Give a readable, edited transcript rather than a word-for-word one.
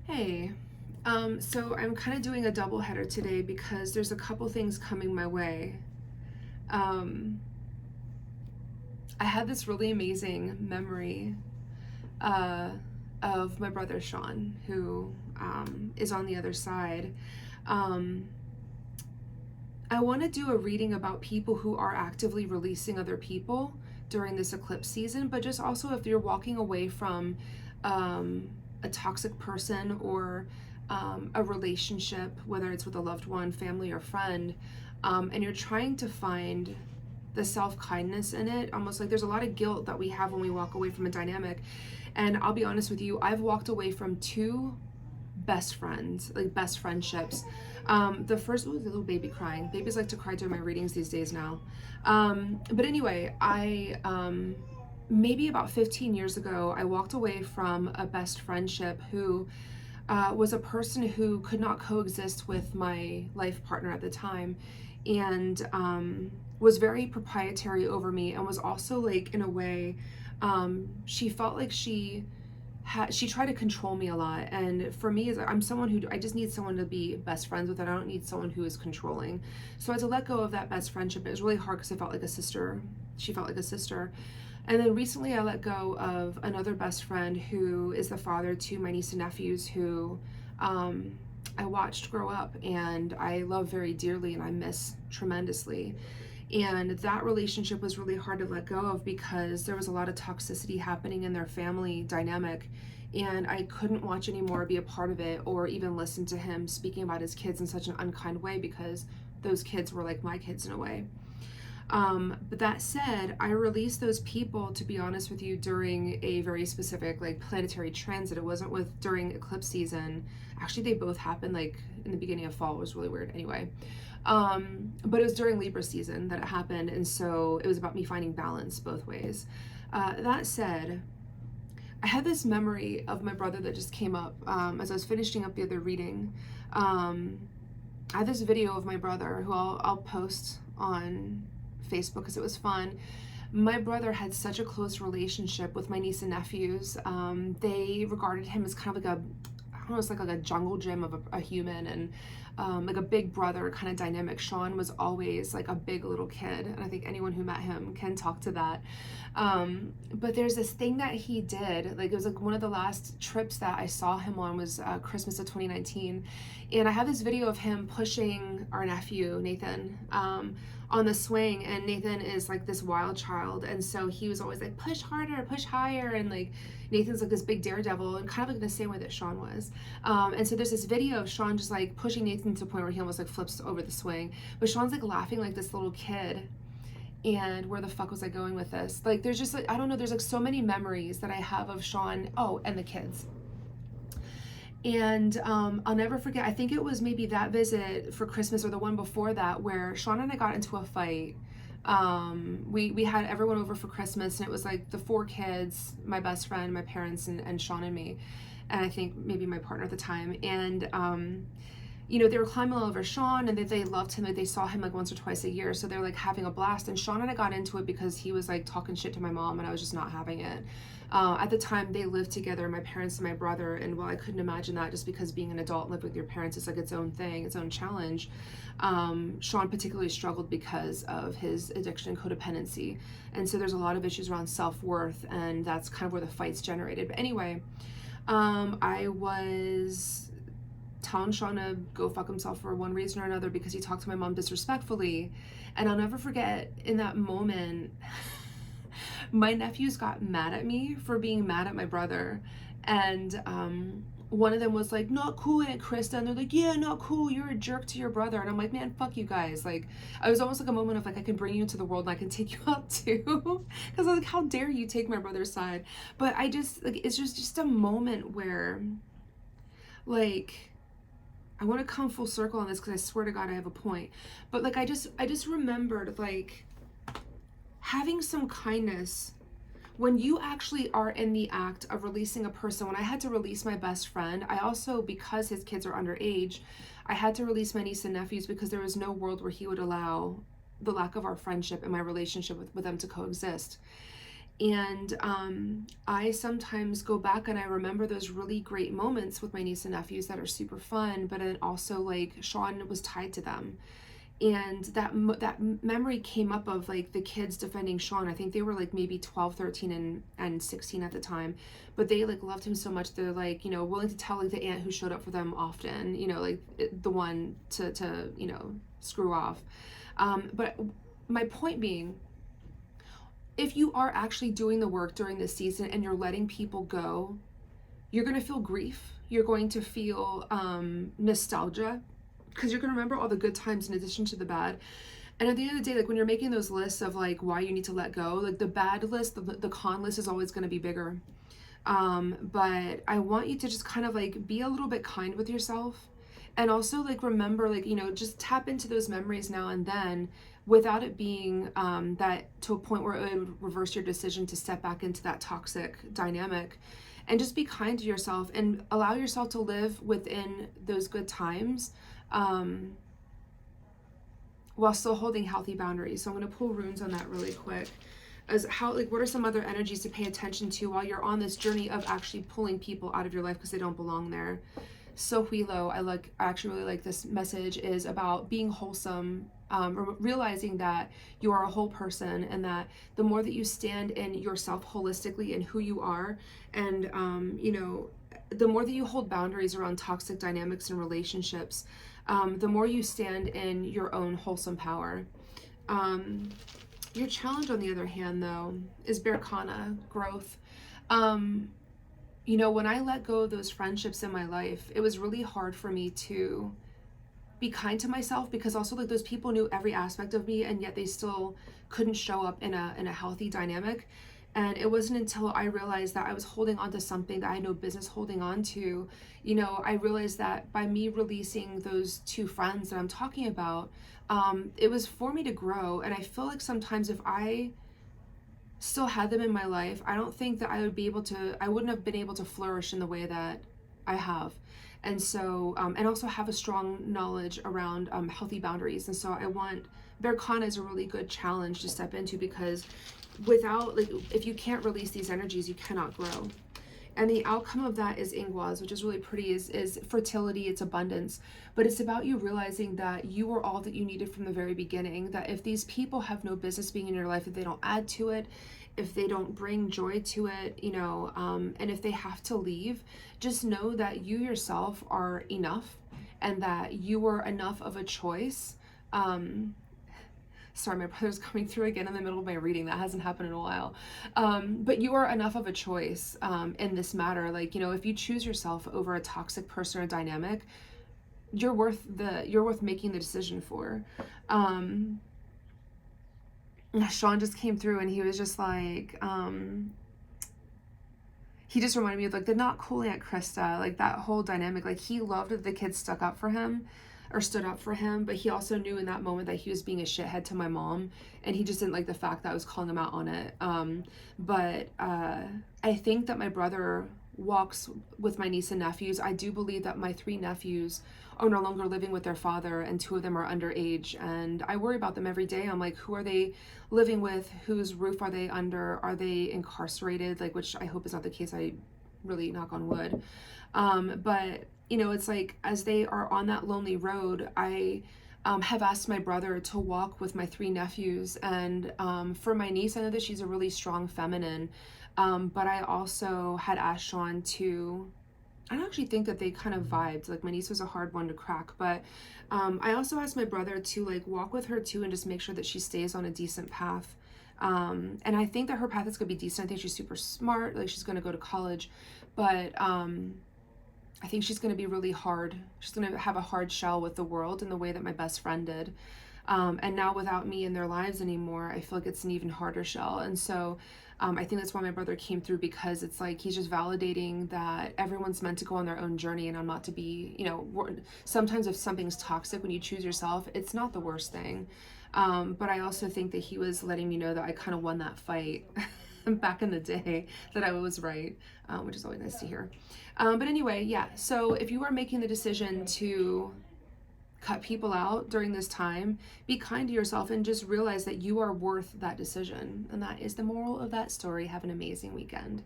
Hey, so I'm kind of doing a double header today because there's a couple things coming my way. Um, I had this really amazing memory uh, of my brother Sean, who is on the other side. Um, I want to do a reading about people who are actively releasing other people during this eclipse season, but just also if you're walking away from um, a toxic person or a relationship, whether it's with a loved one, family, or friend, and you're trying to find the self-kindness in it. Almost like there's a lot of guilt that we have when we walk away from a dynamic. And I'll be honest with you, I've walked away from two best friends, like best friendships. The first, oh, the little baby crying. Babies like to cry during my readings these days now. But anyway, maybe about 15 years ago, I walked away from a best friendship who was a person who could not coexist with my life partner at the time, and was very proprietary over me, and was also like, in a way, she felt like she tried to control me a lot. And for me, I'm someone who, I just need someone to be best friends with, and I don't need someone who is controlling. So I had to let go of that best friendship. It was really hard because I felt like a sister. She felt like a sister. And then recently I let go of another best friend who is the father to my niece and nephews, who I watched grow up and I love very dearly and I miss tremendously. And that relationship was really hard to let go of because there was a lot of toxicity happening in their family dynamic. And I couldn't watch anymore, be a part of it, or even listen to him speaking about his kids in such an unkind way, because those kids were like my kids in a way. But that said, I released those people, to be honest with you, during a very specific like planetary transit. It wasn't with during eclipse season. Actually, they both happened like in the beginning of fall. It was really weird. Anyway, but it was during Libra season that it happened, and so it was about me finding balance both ways. That said, I had this memory of my brother that just came up as I was finishing up the other reading. Um, I had this video of my brother who I'll post on Facebook because it was fun. My brother had such a close relationship with my niece and nephews. They regarded him as kind of like I don't know, it's like a jungle gym of a human, and like a big brother kind of dynamic. Sean was always like a big little kid, and I think anyone who met him can talk to that. But there's this thing that he did, like it was like one of the last trips that I saw him on was Christmas of 2019, and I have this video of him pushing our nephew Nathan on the swing, and Nathan is like this wild child, and so he was always like, push harder, push higher, and like Nathan's like this big daredevil, and kind of like the same way that Sean was. And so there's this video of Sean just like pushing Nathan to the point where he almost like flips over the swing, but Sean's like laughing like this little kid. And where the fuck was I going with this? Like there's just like, I don't know, there's like so many memories that I have of Sean. Oh, and the kids. And I'll never forget, I think it was maybe that visit for Christmas or the one before that, where Sean and I got into a fight. We had everyone over for Christmas, and it was like the four kids, my best friend, my parents, and Sean and me, and I think maybe my partner at the time. And you know, they were climbing all over Sean, and they loved him. Like, they saw him like once or twice a year, so they're like having a blast. And Sean and I got into it because he was like talking shit to my mom, and I was just not having it. At the time, they lived together, my parents and my brother, and while I couldn't imagine that, just because being an adult and live with your parents is like its own thing, its own challenge, Sean particularly struggled because of his addiction and codependency. And so there's a lot of issues around self-worth, and that's kind of where the fights generated. But anyway, I was telling Sean to go fuck himself for one reason or another because he talked to my mom disrespectfully. And I'll never forget, in that moment, my nephews got mad at me for being mad at my brother. And one of them was like, not cool, Aunt Krista. And they're like, yeah, not cool. You're a jerk to your brother. And I'm like, man, fuck you guys. Like, I was almost like a moment of like, I can bring you into the world and I can take you out too. Because I was like, how dare you take my brother's side? But I just, like, it's just a moment where, like, I want to come full circle on this because I swear to God I have a point. But like I just remembered like having some kindness when you actually are in the act of releasing a person. When I had to release my best friend, I also, because his kids are underage, I had to release my niece and nephews because there was no world where he would allow the lack of our friendship and my relationship with them to coexist. And I sometimes go back and I remember those really great moments with my niece and nephews that are super fun, but then also like Sean was tied to them. And that memory came up of like the kids defending Sean. I think they were like maybe 12, 13, and 16 at the time, but they like loved him so much they're like, you know, willing to tell like the aunt who showed up for them often, you know, like the one to you know, screw off. But my point being, if you are actually doing the work during this season and you're letting people go, you're going to feel grief. You're going to feel nostalgia, because you're going to remember all the good times in addition to the bad. And at the end of the day, like when you're making those lists of like why you need to let go, like the bad list, the con list is always going to be bigger. But I want you to just kind of like be a little bit kind with yourself, and also like remember, like, you know, just tap into those memories now and then without it being that to a point where it would reverse your decision to step back into that toxic dynamic. And just be kind to yourself and allow yourself to live within those good times, um, while still holding healthy boundaries. So I'm going to pull runes on that really quick, as how, like, what are some other energies to pay attention to while you're on this journey of actually pulling people out of your life because they don't belong there. So Huilo, I actually really like this message, is about being wholesome, realizing that you are a whole person, and that the more that you stand in yourself holistically and who you are, and you know, the more that you hold boundaries around toxic dynamics and relationships, the more you stand in your own wholesome power. Your challenge, on the other hand, though, is Berkana, growth. You know, when I let go of those friendships in my life, it was really hard for me to be kind to myself, because also like those people knew every aspect of me and yet they still couldn't show up in a healthy dynamic. And it wasn't until I realized that I was holding on to something that I had no business holding on to, you know, I realized that by me releasing those two friends that I'm talking about, it was for me to grow. And I feel like sometimes if I still had them in my life, I don't think that I wouldn't have been able to flourish in the way that I have. And so, and also have a strong knowledge around healthy boundaries. And so Berkana is a really good challenge to step into, because without, like, if you can't release these energies, you cannot grow. And the outcome of that is Ingwaz, which is really pretty, is fertility, it's abundance. But it's about you realizing that you were all that you needed from the very beginning, that if these people have no business being in your life, if they don't add to it, if they don't bring joy to it, you know, and if they have to leave, just know that you yourself are enough, and that you were enough of a choice. Sorry, my brother's coming through again in the middle of my reading. That hasn't happened in a while. But you are enough of a choice in this matter. Like, you know, if you choose yourself over a toxic person or dynamic, you're worth making the decision for. Sean just came through and he was just like, he just reminded me of like the not cool Aunt Krista, like that whole dynamic. Like, he loved that the kids stuck up for him, or stood up for him, but he also knew in that moment that he was being a shithead to my mom, and he just didn't like the fact that I was calling him out on it. But I think that my brother walks with my niece and nephews. I do believe that my 3 nephews are no longer living with their father, and 2 of them are underage, and I worry about them every day. I'm like, who are they living with? Whose roof are they under? Are they incarcerated? Like, which I hope is not the case. I really knock on wood. But you know, it's like, as they are on that lonely road, I have asked my brother to walk with my 3 nephews. And for my niece, I know that she's a really strong feminine, but I also had asked Sean to, I don't actually think that they kind of vibed. Like, my niece was a hard one to crack, but I also asked my brother to like walk with her too, and just make sure that she stays on a decent path. And I think that her path is going to be decent. I think she's super smart. Like, she's going to go to college, but I think she's going to be really hard. She's going to have a hard shell with the world in the way that my best friend did. And now without me in their lives anymore, I feel like it's an even harder shell. And so I think that's why my brother came through, because it's like he's just validating that everyone's meant to go on their own journey, and I'm not to be, you know, sometimes if something's toxic, when you choose yourself, it's not the worst thing. But I also think that he was letting me know that I kind of won that fight back in the day, that I was right, which is always nice to hear. But anyway, yeah, so if you are making the decision to cut people out during this time. Be kind to yourself and just realize that you are worth that decision. And that is the moral of that story. Have an amazing weekend.